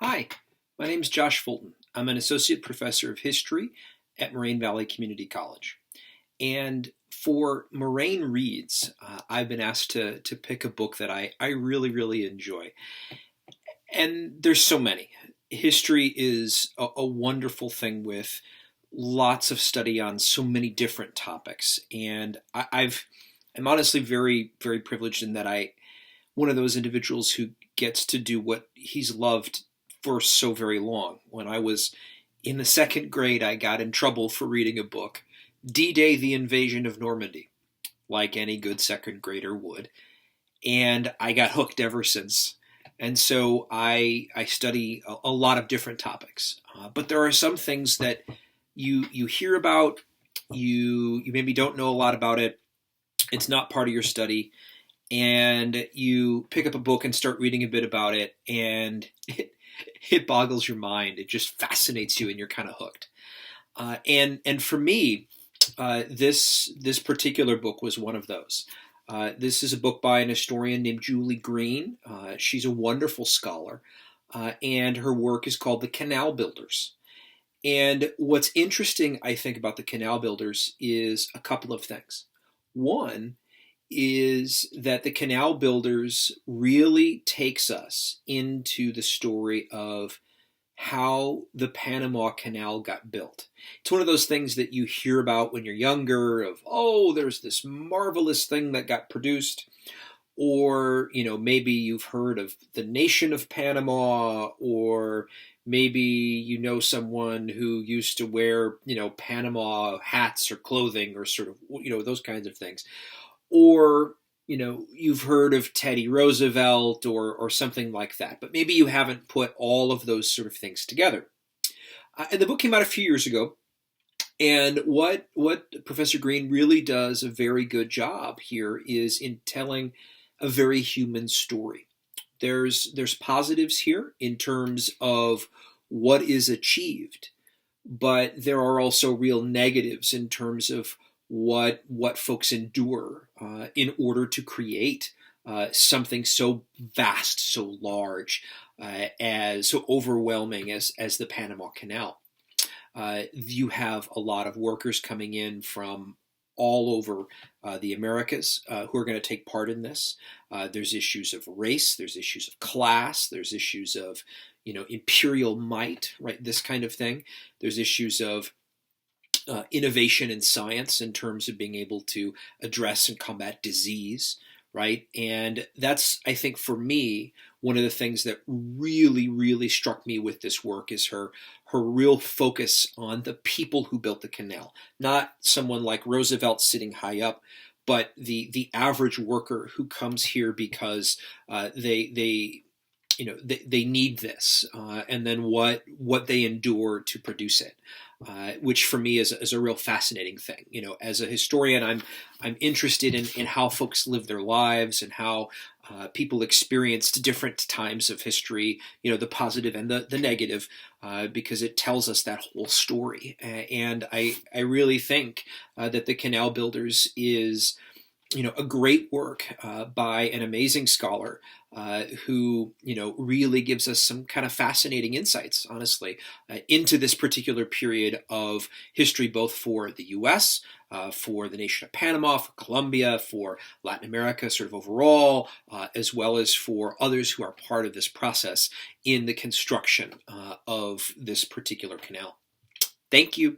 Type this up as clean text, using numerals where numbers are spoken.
Hi, my name is Josh Fulton. I'm an associate professor of history at Moraine Valley Community College. And for Moraine Reads, I've been asked to pick a book that I really, really enjoy. And there's so many. History is a wonderful thing with lots of study on so many different topics. And I'm honestly very, very privileged in that one of those individuals who gets to do what he's loved for so very long. When I was in the second grade, I got in trouble for reading a book, D-Day, the Invasion of Normandy, like any good second grader would. And I got hooked ever since. And so I study a lot of different topics. But there are some things that you hear about, you maybe don't know a lot about it. It's not part of your study. And you pick up a book and start reading a bit about it, and it boggles your mind. It just fascinates you, and you're kind of hooked. And for me, this particular book was one of those. This is a book by an historian named Julie Greene. She's a wonderful scholar, and her work is called The Canal Builders. And what's interesting, I think, about the Canal Builders is a couple of things. One is that the Canal Builders really takes us into the story of how the Panama Canal got built. It's one of those things that you hear about when you're younger of, oh, there's this marvelous thing that got produced. Or, maybe you've heard of the nation of Panama, or maybe you know someone who used to wear, Panama hats or clothing or sort of, those kinds of things. Or, you've heard of Teddy Roosevelt or something like that, but maybe you haven't put all of those sort of things together. And the book came out a few years ago, and what Professor Greene really does a very good job here is in telling a very human story. There's positives here in terms of what is achieved, but there are also real negatives in terms of what folks endure in order to create something so vast, so large, as so overwhelming as the Panama Canal. You have a lot of workers coming in from all over the Americas who are going to take part in this. There's issues of race, there's issues of class, there's issues of imperial might, right? This kind of thing. There's issues of innovation in science in terms of being able to address and combat disease, right? And that's, I think, for me, one of the things that really, really struck me with this work is her real focus on the people who built the canal. Not someone like Roosevelt sitting high up, but the average worker who comes here because they need this, and then what they endure to produce it, which for me is a real fascinating thing. As a historian, I'm interested in how folks live their lives and how people experienced different times of history, the positive and the negative, because it tells us that whole story. And I really think that the Canal Builders is a great work by an amazing scholar who, really gives us some kind of fascinating insights, honestly, into this particular period of history, both for the U.S., for the nation of Panama, for Colombia, for Latin America, sort of overall, as well as for others who are part of this process in the construction of this particular canal. Thank you.